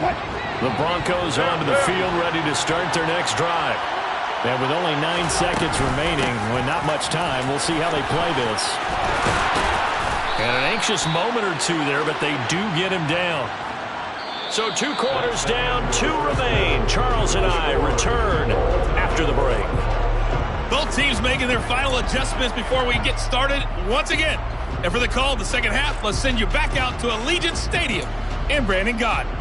The Broncos onto the field, ready to start their next drive. And with only 9 seconds remaining, with not much time, we'll see how they play this. And an anxious moment or two there, but they do get him down. So 2 quarters down, 2 remain. Charles and I return after the break. Both teams making their final adjustments before we get started once again. And for the call of the second half, let's send you back out to Allegiant Stadium in Brandon Gaudin.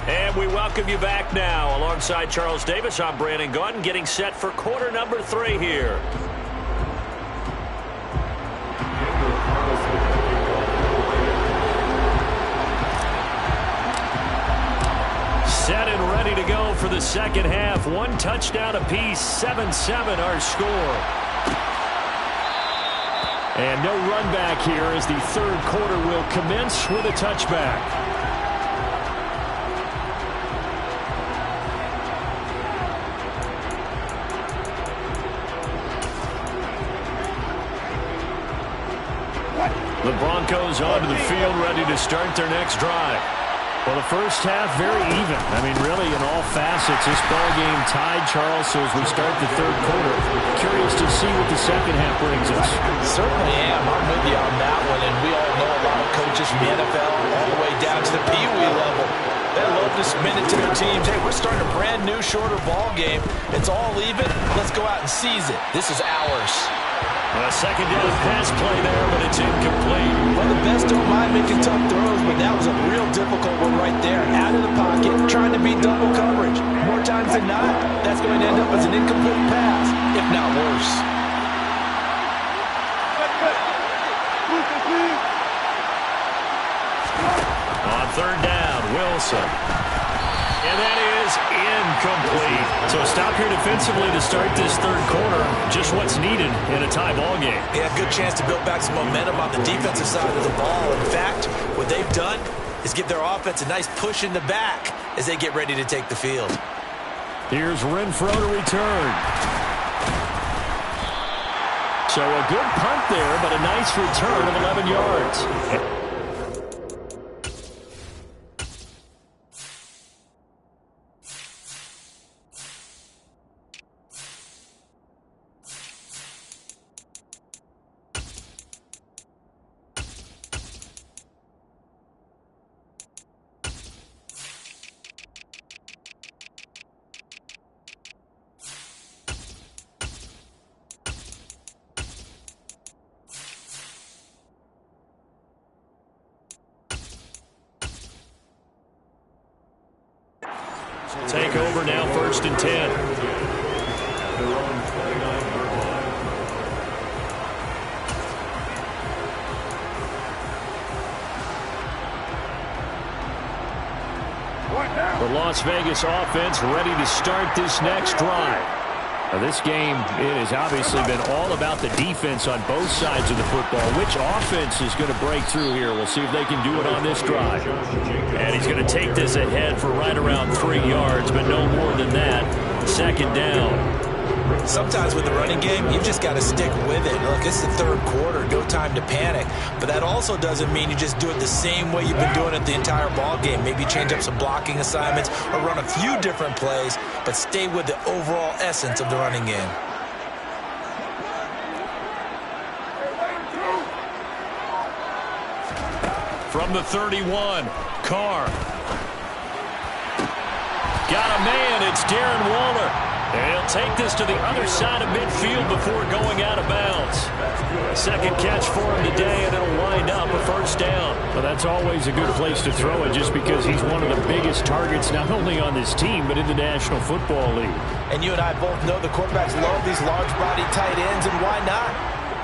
And we welcome you back now. Alongside Charles Davis, I'm Brandon Gaudin, getting set for quarter number 3 here. Set and ready to go for the second half. 1 touchdown apiece, 7-7 our score. And no run back here as the third quarter will commence with a touchback. The Broncos onto the field, ready to start their next drive. Well, the first half, very even. I mean, really, in all facets, this ball game tied, Charles, so as we start the third quarter, curious to see what the second half brings us. Certainly am. I'm with you on that one, and we all know a lot of coaches from the NFL all the way down to the Pee Wee level. They love to submit it to their teams. Hey, we're starting a brand new, shorter ball game. It's all even. Let's go out and seize it. This is ours. A second down pass play there, but it's incomplete. Well, the best don't mind making tough throws, but that was a real difficult one right there. Out of the pocket, trying to beat double coverage. More times than not, that's going to end up as an incomplete pass, if not worse. On third down, Wilson. And that is incomplete. So stop here defensively to start this third quarter. Just what's needed in a tie ball game. Yeah, good chance to build back some momentum on the defensive side of the ball. In fact, what they've done is give their offense a nice push in the back as they get ready to take the field. Here's Renfro to return. So a good punt there, but a nice return of 11 yards. Take over now, 1st and 10. The Las Vegas offense ready to start this next drive. Now, this game, it has obviously been all about the defense on both sides of the football. Which offense is going to break through here? We'll see if they can do it on this drive. And he's going to take this ahead for right around 3 yards, but no more than that. Second down. Sometimes with the running game, you've just got to stick with it. Look, it's the third quarter, no time to panic. But that also doesn't mean you just do it the same way you've been doing it the entire ball game. Maybe change up some blocking assignments or run a few different plays, but stay with the overall essence of the running game. From the 31, Carr. Got a man, it's Darren Waller. And he'll take this to the other side of midfield before going out of bounds. Second catch for him today, and it'll wind up a first down. Well, that's always a good place to throw it just because he's one of the biggest targets not only on this team but in the National Football League. And you and I both know the quarterbacks love these large-body tight ends, and why not?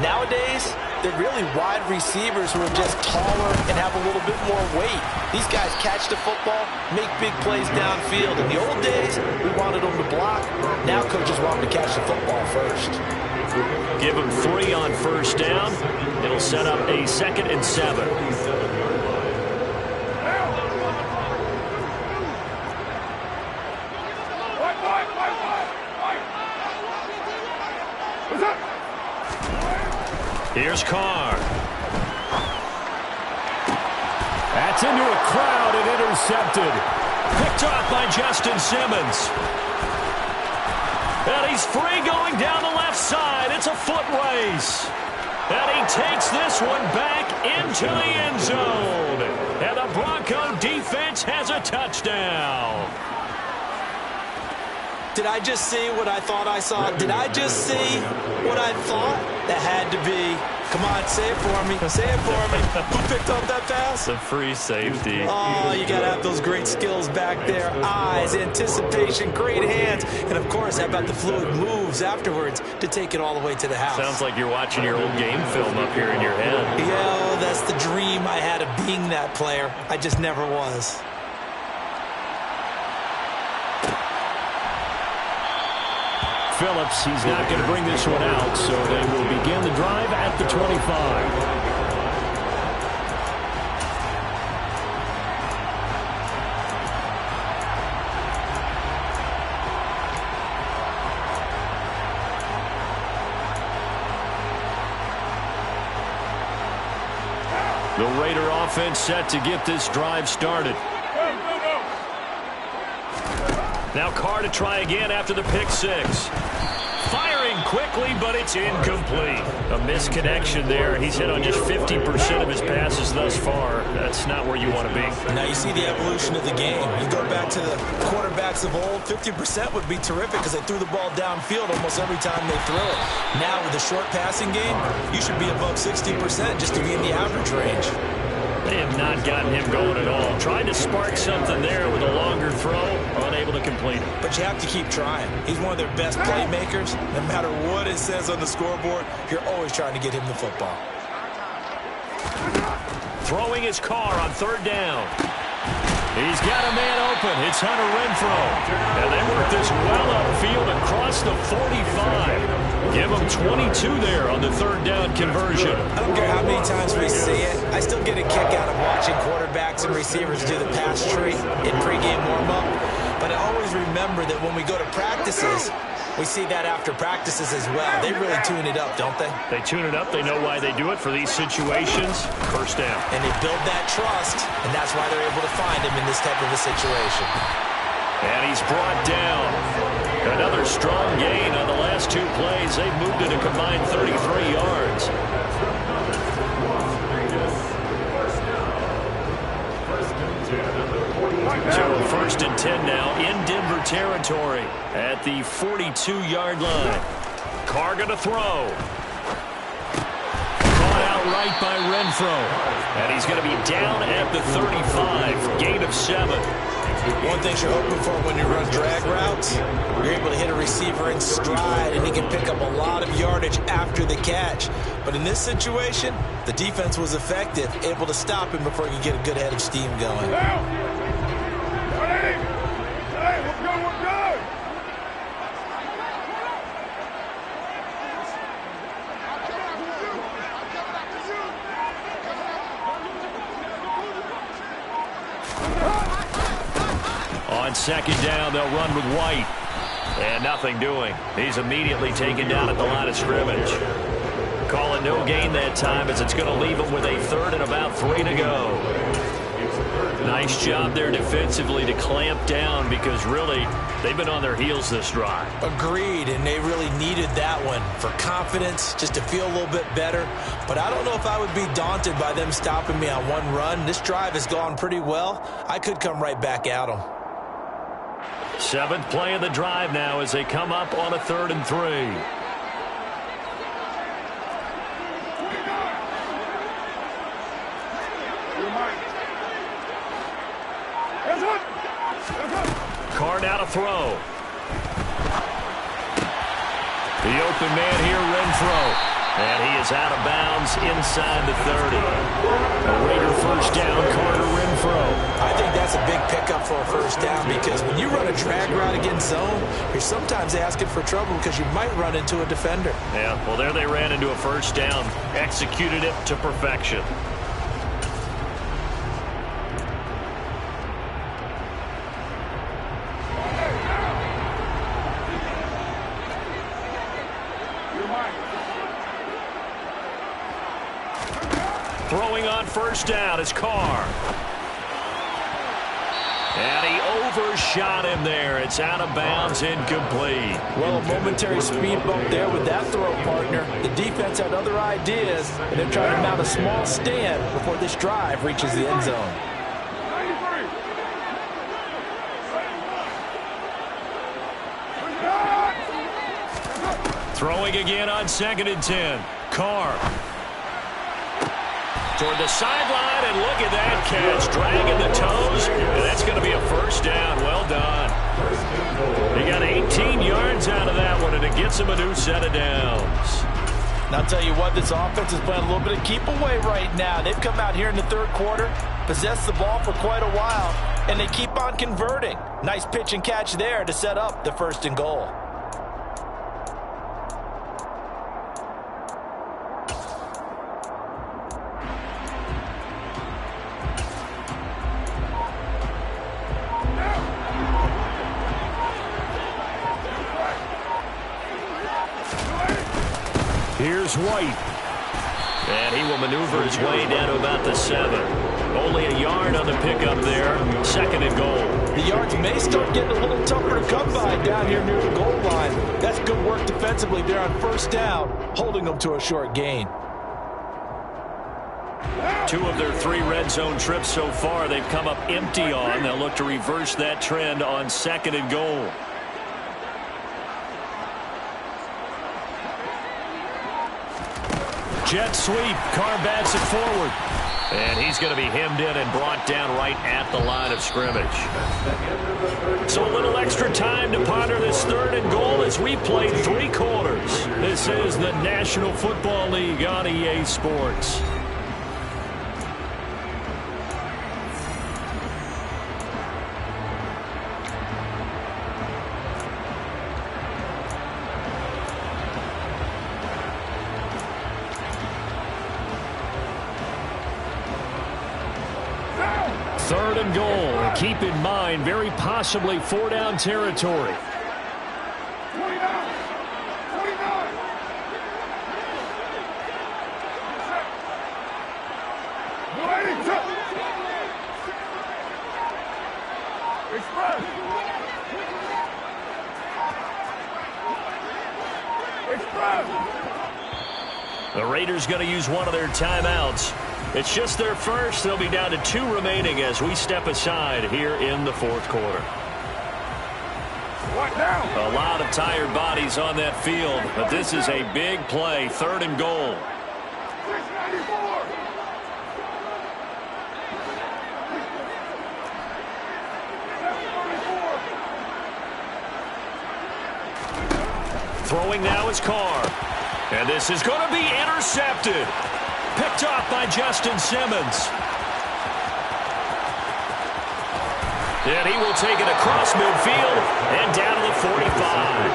Nowadays, they're really wide receivers who are just taller and have a little bit more weight. These guys catch the football, make big plays downfield. In the old days, we wanted them to block. Now coaches want them to catch the football first. Give them 3 on first down. It'll set up a 2nd and 7. What's up? Here's Carr. That's into a crowd and intercepted. Picked off by Justin Simmons. And he's free going down the left side. It's a foot race. And he takes this one back into the end zone. And the Bronco defense has a touchdown. Did I just see what I thought I saw? Did I just see what I thought? That had to be. Come on, say it for me. Say it for me. Who picked up that pass? The free safety. Oh, you got to have those great skills back there. Eyes, anticipation, great hands. And, of course, how about the fluid moves afterwards to take it all the way to the house? Sounds like you're watching your old game film up here in your head. Yeah, that's the dream I had of being that player. I just never was. Phillips, he's not going to bring this one out, so they will begin the drive at the 25. The Raider offense set to get this drive started. Now Carr to try again after the pick six. Firing quickly, but it's incomplete. A misconnection there. He's hit on just 50% of his passes thus far. That's not where you want to be. Now you see the evolution of the game. You go back to the quarterbacks of old, 50% would be terrific because they threw the ball downfield almost every time they threw it. Now with the short passing game, you should be above 60% just to be in the average range. They have not gotten him going at all. Tried to spark something there with a longer throw, unable to complete it. But you have to keep trying. He's one of their best playmakers. No matter what it says on the scoreboard, you're always trying to get him the football. Throwing his Carr on third down. He's got a man open. It's Hunter Renfrow. And they work this well upfield across the 45. Give them 22 there on the third down conversion. I don't care how many times we see it. I still get a kick out of watching quarterbacks and receivers do the pass tree in pregame warm-up. But I always remember that when we go to practices, we see that after practices as well. They really tune it up, don't they? They tune it up. They know why they do it for these situations. First down. And they build that trust, and that's why they're able to find him in this type of a situation. And he's brought down. Another strong gain on the last two plays. They've moved it a combined 33 yards. So first and 10 now in Denver territory at the 42-yard line. Carr going to throw. Caught out right by Renfrow. And he's going to be down at the 35. Gain of 7. One thing you're hoping for when you run drag routes, you're able to hit a receiver in stride, and he can pick up a lot of yardage after the catch. But in this situation, the defense was effective, able to stop him before he could get a good head of steam going. On second down, they'll run with White. And nothing doing. He's immediately taken down at the line of scrimmage. Calling no gain that time as it's going to leave him with a third and about 3 to go. Nice job there defensively to clamp down because really they've been on their heels this drive. Agreed, and they really needed that one for confidence, just to feel a little bit better. But I don't know if I would be daunted by them stopping me on one run. This drive has gone pretty well. I could come right back at them. 7th play of the drive now as they come up on a 3rd and 3. Carr now to throw. The open man here, Renfrow. And he is out of bounds inside the 30. A Raider first down, Carter Renfrow. I think that's a big pickup for a first down because when you run a drag route against zone, you're sometimes asking for trouble because you might run into a defender. Yeah, well, there they ran into a first down. Executed it to perfection. Throwing on first down is Carr. And he overshot him there. It's out of bounds, incomplete. Well, a momentary speed bump there with that throw, partner. The defense had other ideas, and they're trying to mount a small stand before this drive reaches the end zone. Throwing again on 2nd and 10. Carr. Toward the sideline, and look at that catch. Dragging the toes, and that's going to be a first down. Well done. They got 18 yards out of that one, and it gets them a new set of downs. Now, I'll tell you what, this offense is playing a little bit of keep away right now. They've come out here in the third quarter, possessed the ball for quite a while, and they keep on converting. Nice pitch and catch there to set up the 1st and goal. Here's White. And he will maneuver his way down to about the 7. Only a yard on the pickup there. 2nd and goal. The yards may start getting a little tougher to come by down here near the goal line. That's good work defensively there on first down, holding them to a short gain. 2 of their 3 red zone trips so far they've come up empty on. They'll look to reverse that trend on 2nd and goal. Jet sweep. Carr bats it forward. And he's going to be hemmed in and brought down right at the line of scrimmage. So a little extra time to ponder this 3rd and goal as we play 3 quarters. This is the National Football League on EA Sports. Third and goal. And keep in mind, very possibly 4-down territory. 29. The Raiders going to use one of their timeouts. It's just their first. They'll be down to 2 remaining as we step aside here in the 4th quarter. A lot of tired bodies on that field, but this is a big play. 3rd and goal. 694. Throwing now is Carr. And this is going to be intercepted. Picked off by Justin Simmons. And he will take it across midfield and down to the 45.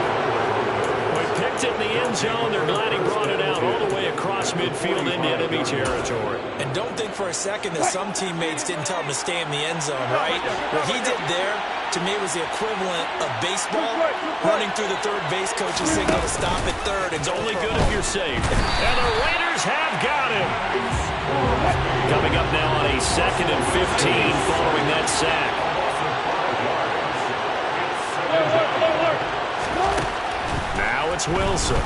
We picked it in the end zone. They're glad he brought it out all the way across midfield into enemy territory. And don't think for a second that some teammates didn't tell him to stay in the end zone, right? What he did there, to me, was the equivalent of baseball running through the third base coach's signal to stop at third. It's only good if you're safe. And the Raiders have got him. Coming up now on a 2nd and 15 following that sack. Now it's Wilson.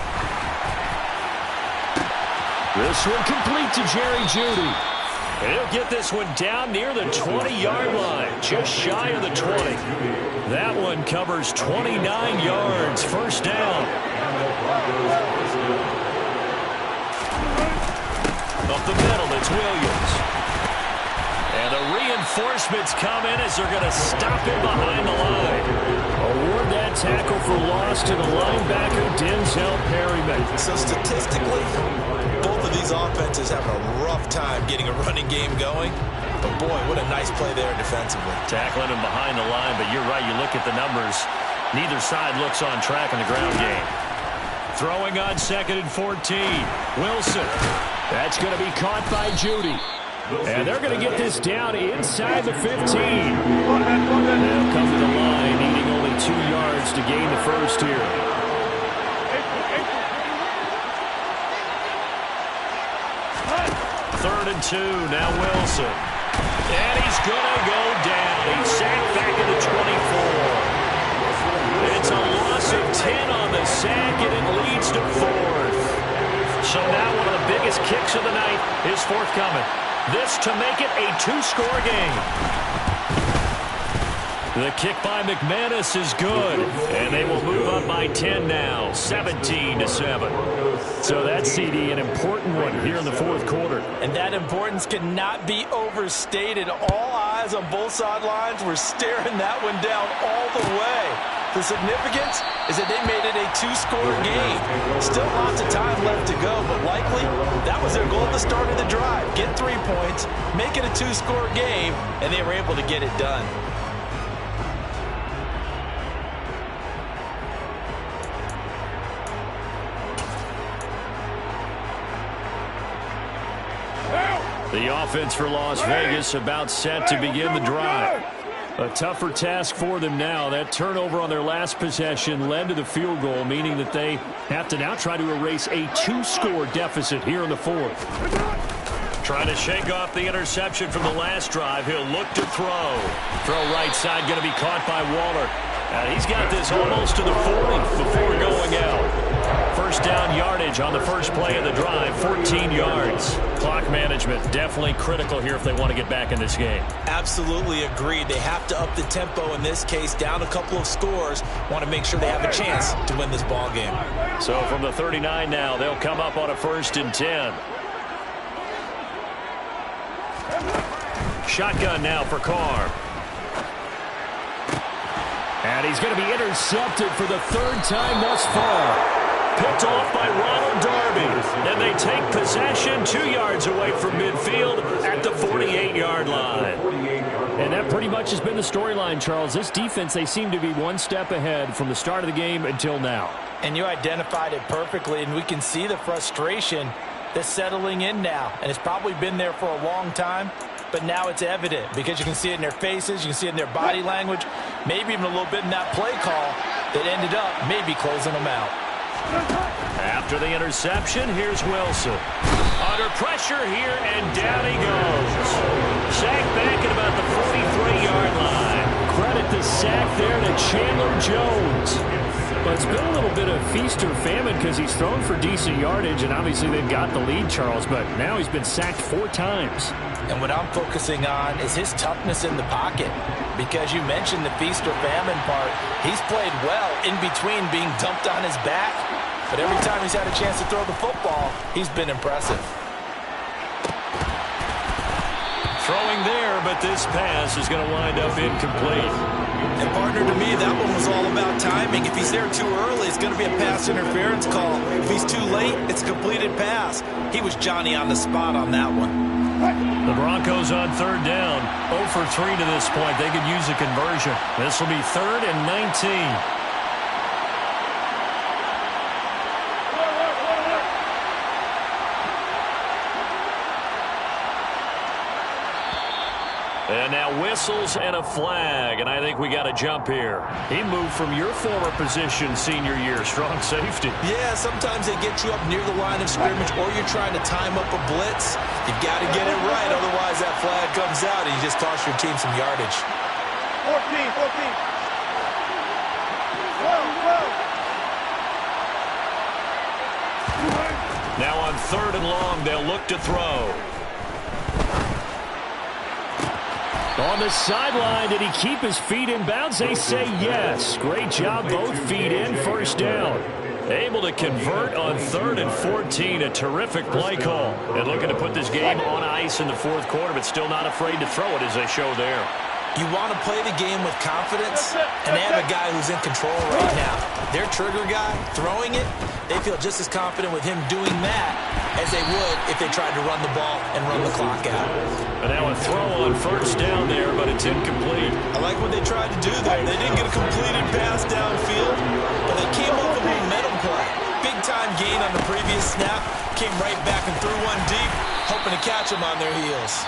This one complete to Jerry Jeudy. And he'll get this one down near the 20-yard line, just shy of the 20. That one covers 29 yards, first down. Up the middle, it's Williams. And the reinforcements come in as they're going to stop him behind the line. Award that tackle for loss to the linebacker, Denzel Perryman. So statistically, both of these offenses having a rough time getting a running game going. But boy, what a nice play there defensively. Tackling him behind the line, but you're right, you look at the numbers. Neither side looks on track in the ground game. Throwing on 2nd and 14. Wilson. That's going to be caught by Jeudy. And they're going to get this down inside the 15. They'll come to the line, needing only 2 yards to gain the first here. and 2. Now Wilson. And he's going to go down. He's sacked back at the 24. It's a loss of 10 on the sack, and it leads to 4th. So now one of the biggest kicks of the night is forthcoming. This to make it a 2-score game. The kick by McManus is good, and they will move up by 10 now, 17-7. So that's, CD, an important one here in the fourth quarter. And that importance cannot be overstated. All eyes on both sidelines were staring that one down all the way. The significance is that they made it a 2-score game. Still lots of time left to go, but likely that was their goal at the start of the drive. Get 3 points, make it a 2-score game, and they were able to get it done. The offense for Las Vegas about set to begin the drive. A tougher task for them now. That turnover on their last possession led to the field goal, meaning that they have to now try to erase a 2-score deficit here in the fourth. Trying to shake off the interception from the last drive. He'll look to throw. Throw right side, going to be caught by Waller. He's got this almost to the 40 before going out. First down yardage on the first play of the drive, 14 yards. Clock management definitely critical here if they want to get back in this game. Absolutely agreed. They have to up the tempo in this case, down a couple of scores. Want to make sure they have a chance to win this ball game. So from the 39 now, they'll come up on a 1st and 10. Shotgun now for Carr. And he's going to be intercepted for the 3rd time thus far. Picked off by Ronald Darby. And they take possession 2 yards away from midfield at the 48-yard line. And that pretty much has been the storyline, Charles. This defense, they seem to be one step ahead from the start of the game until now. And you identified it perfectly, and we can see the frustration that's settling in now. And it's probably been there for a long time. But now it's evident because you can see it in their faces, you can see it in their body language, maybe even a little bit in that play call that ended up maybe closing them out. After the interception, here's Wilson. Under pressure here, and down he goes. Sack back at about the 43-yard line. Credit the sack there to Chandler Jones. But it's been a little bit of feast or famine because he's thrown for decent yardage, and obviously they've got the lead, Charles, but now he's been sacked 4 times. And what I'm focusing on is his toughness in the pocket. Because you mentioned the feast or famine part. He's played well in between being dumped on his back. But every time he's had a chance to throw the football, he's been impressive. Throwing there, but this pass is going to wind up incomplete. And partner, to me, that one was all about timing. If he's there too early, it's going to be a pass interference call. If he's too late, it's a completed pass. He was Johnny on the spot on that one. The Broncos on 3rd down. 0 for 3 to this point. They could use a conversion. This will be 3rd and 19. And now whistles and a flag, and I think we got a jump here. He moved from your former position senior year, strong safety. Yeah, sometimes they get you up near the line of scrimmage, or you're trying to time up a blitz. You've got to get it right, otherwise that flag comes out, and you just cost your team some yardage. 14. Now on 3rd and long, they'll look to throw. On the sideline, did he keep his feet in bounds? They say yes. Great job, both feet in, 1st down. Able to convert on 3rd and 14, a terrific play call. And looking to put this game on ice in the 4th quarter, but still not afraid to throw it as they show there. You want to play the game with confidence, and they have a guy who's in control right now. Their trigger guy, throwing it, they feel just as confident with him doing that as they would if they tried to run the ball and run the clock out. But now a throw on 1st down there, but it's incomplete. I like what they tried to do there. They didn't get a completed pass downfield, but they came up with a momentum play. Big-time gain on the previous snap, came right back and threw one deep, hoping to catch them on their heels.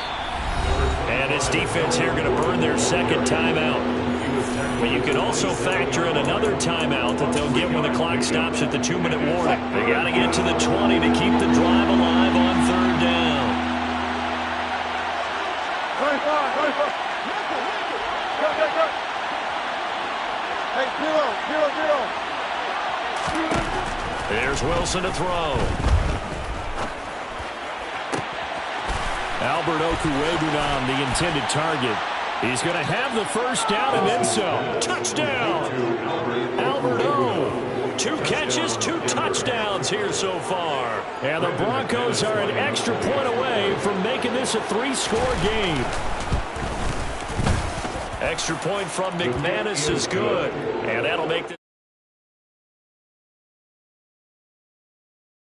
And this defense here going to burn their 2nd timeout. But you can also factor in another timeout that they'll get when the clock stops at the 2-minute warning. They got to get to the 20 to keep the drive alive on 3rd down. Hey, 0-0-0. Here's Wilson to throw. Albert Okwuegbunam, the intended target. He's going to have the first down and then some. Touchdown! Albert O. 2 catches, 2 touchdowns here so far. And the Broncos are an extra point away from making this a 3-score game. Extra point from McManus is good. And that'll make this